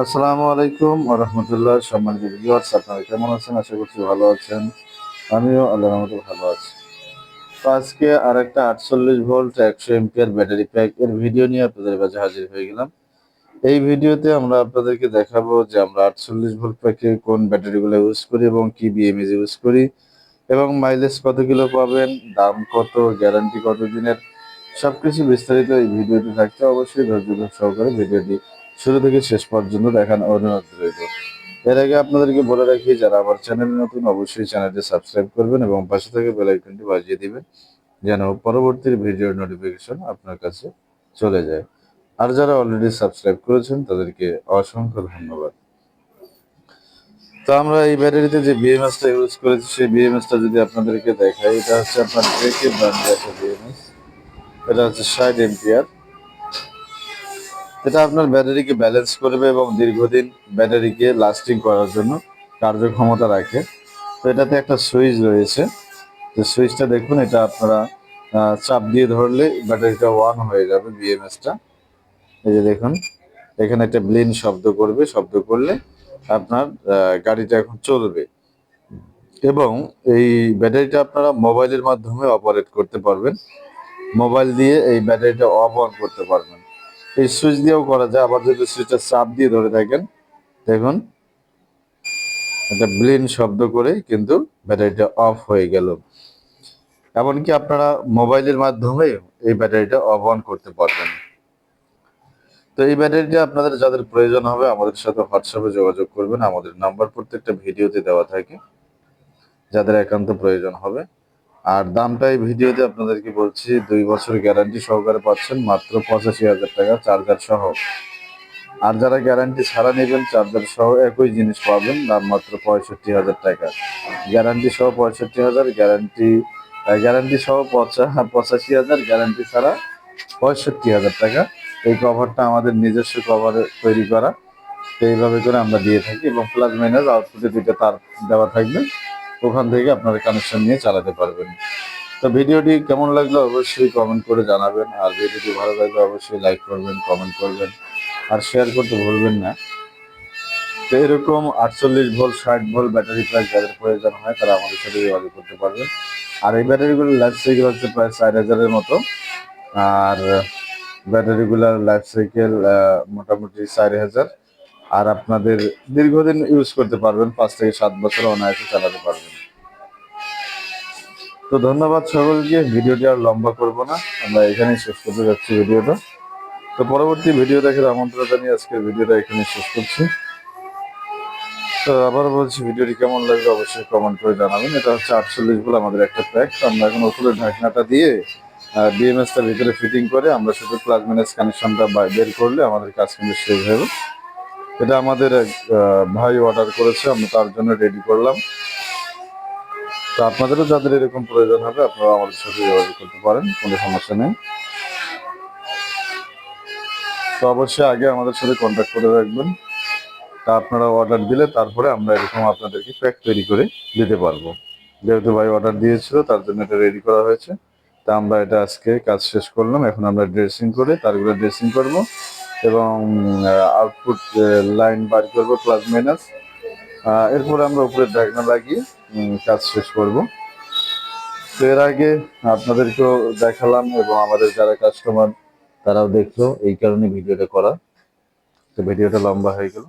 আসসালামু আলাইকুম ওয়া রাহমাতুল্লাহ। সম্মানিত ভিউয়ার্স, আপনারা কেমন আছেন? আশা করছি ভালো আছেন। আমিও আল্লাহর রহমতে ভালো আছি। তো আজকে আরেকটা 48 ভোল্ট 100 এম্পিয়ার ব্যাটারি প্যাক এর ভিডিও নিয়ে আপনাদের কাছে হাজির হয়ে গেলাম। এই ভিডিওতে আমরা আপনাদেরকে দেখাবো যে আমরা 48 ভোল্ট প্যাকে কোন ব্যাটারিগুলো ইউজ করি এবং কি বিএমএস ইউজ করি এবং মাইলেজ কত কিলো পাবেন, দাম কত, গ্যারান্টি কত দিনের, সবকিছু বিস্তারিত এই ভিডিওতে থাকছে। অবশ্যই ধৈর্য সহকারে ভিডিওটি শুরু থেকে শেষ পর্যন্ত দেখার অনুরোধ রইল। এর আগে আপনাদেরকে বলে রাখি, যারা আমার চ্যানেলে নতুন অবশ্যই চ্যানেলটি সাবস্ক্রাইব করবেন এবং পাশে থেকে বেল আইকনটি বাজিয়ে দিবেন যেন পরবর্তী ভিডিওর নোটিফিকেশন আপনার কাছে চলে যায়। আর যারা অলরেডি সাবস্ক্রাইব করেছেন তাদেরকে অসংখ্য ধন্যবাদ। তো আমরা এই ব্যাটারিতে যে বিএমএসটা ইউজ করেছি সেই বিএমএসটা যদি আপনাদেরকে দেখাই, এটা হচ্ছে আপনার ব্রেকে ব্র্যান্ডের একটা বিএমএস। এটা হচ্ছে 60 এম্পিয়ার। এটা আপনার ব্যাটারিকে ব্যালেন্স করবে এবং দীর্ঘদিন ব্যাটারিকে লাস্টিং করার জন্য কার্যক্ষমতা রাখে। তো এটাতে একটা সুইচ রয়েছে, তো সুইচটা দেখুন, এটা আপনারা চাপ দিয়ে ধরলে ব্যাটারিটা অন হয়ে যাবে বিএমএসটা। এই যে দেখুন, এখানে একটা ব্লিন শব্দ করবে, শব্দ করলে আপনার গাড়িটা এখন চলবে। এবং এই ব্যাটারিটা আপনারা মোবাইলের মাধ্যমে অপারেট করতে পারবেন। মোবাইল দিয়ে এই ব্যাটারিটা অফ অন করতে পারবেন। এই সুইচ দিয়েও করা যায়, আবার যদি সুইচটা চাপ দিয়ে ধরে থাকেন, দেখুন একটা ব্লিন শব্দ করে কিন্তু ব্যাটারিটা অফ হয়ে গেল। এমনকি আপনারা মোবাইলের মাধ্যমে এই ব্যাটারিটা অফ অন করতে পারবেন। তো এই ব্যাটারিটা আপনাদের যাদের প্রয়োজন হবে আমাদের সাথে হোয়াটসঅ্যাপে যোগাযোগ করবেন। আমাদের নাম্বার প্রত্যেকটা ভিডিওতে দেওয়া থাকে, যাদের একান্ত প্রয়োজন হবে। আর দামটা এই ভিডিওতে আপনাদেরকে বলছি, 2 বছর গ্যারান্টি সহকারে পাচ্ছেন মাত্র 85,000 টাকা চার্জার সহ। আর যারা গ্যারান্টি ছাড়া নেবেন চার্জার সহ একই জিনিস পাবেন, দাম মাত্র 65,000 টাকা। গ্যারান্টি সহ 65,000, গ্যারান্টি সহ 85,000, গ্যারান্টি ছাড়া 65,000 টাকা। এই কভারটা আমাদের নিজস্ব কভারে তৈরি করা। তো এইভাবে করে আমরা দিয়ে থাকি এবং প্লাস মাইনাস আউটপুটে 2টা তার দেওয়া থাকবে, ওখান থেকে আপনারা কানেকশন নিয়ে চালাতে পারবেন। তো ভিডিওটি কেমন লাগলো অবশ্যই কমেন্ট করে জানাবেন। আর ভিডিওটি ভালো লাগলে অবশ্যই লাইক করবেন, কমেন্ট করবেন আর শেয়ার করতে ভুলবেন না। তো এরকম 48 ভোল্ট 60 ভোল্ট ব্যাটারি প্যাক যাদের প্রয়োজন হয় তারা আমাদের সাথে যোগাযোগ করতে পারবেন। আর এই ব্যাটারিগুলোর লাইফ সাইকেল হচ্ছে প্রায় 4000-এর মতো। আর ব্যাটারিগুলোর লাইফ সাইকেল মোটামুটি 4000। আর আপনাদের দীর্ঘদিন ইউজ করতে পারবেন, 5 থেকে 7 বছর অনায়াসে চালাতে পারবেন। তো ধন্যবাদ সকলকে, ভিডিওটি আর লম্বা করব না, আমরা এখানেই শেষ করতে যাচ্ছি ভিডিওটা। তো পরবর্তী ভিডিও দেখার আমন্ত্রণ জানিয়ে আজকের ভিডিওটা এখানে শেষ করছি। তো আবার বলছি, ভিডিওটি কেমন লাগলো অবশ্যই কমেন্ট করে জানাবেন। এটা হচ্ছে 48 ভোল্ট আমাদের একটা প্যাক। আমরা এখন ওপরের ঢাকনাটা দিয়ে বিএমএসটা ভিতরে ফিটিং করে আমরা শুধু প্লাস মাইনাস কানেকশনটা বের করলে আমাদের কাজ কিন্তু শেষ হবে। এটা আমাদের এক ভাই অর্ডার করেছে, আমরা তার জন্য রেডি করলাম। তো আপনাদেরও যাদের এরকম প্রয়োজন হবে আপনারা আমাদের সাথে যোগাযোগ করতে পারেন, কোনো সমস্যা নেই। তো অবশ্যই আগে আমাদের সাথে কন্ট্যাক্ট করে রাখবেন। তা আপনারা অর্ডার দিলে তারপরে আমরা এরকম আপনাদেরকে প্যাক তৈরি করে দিতে পারবো। যেহেতু ভাই অর্ডার দিয়েছিল তার জন্য এটা রেডি করা হয়েছে। তা আমরা এটা আজকে কাজ শেষ করলাম, এখন আমরা ড্রেসিং করে তারগুলো ড্রেসিং করব এবং আউটপুট লাইন বার করবো প্লাস মাইনাস। এরপরে আমরা উপরে ঢাকনা লাগিয়ে কাজ শেষ করব। তো এর আগে আপনাদেরকেও দেখালাম এবং আমাদের যারা কাস্টমার তারাও দেখলো, এই কারণে ভিডিওটা করা। তো ভিডিওটা লম্বা হয়ে গেল।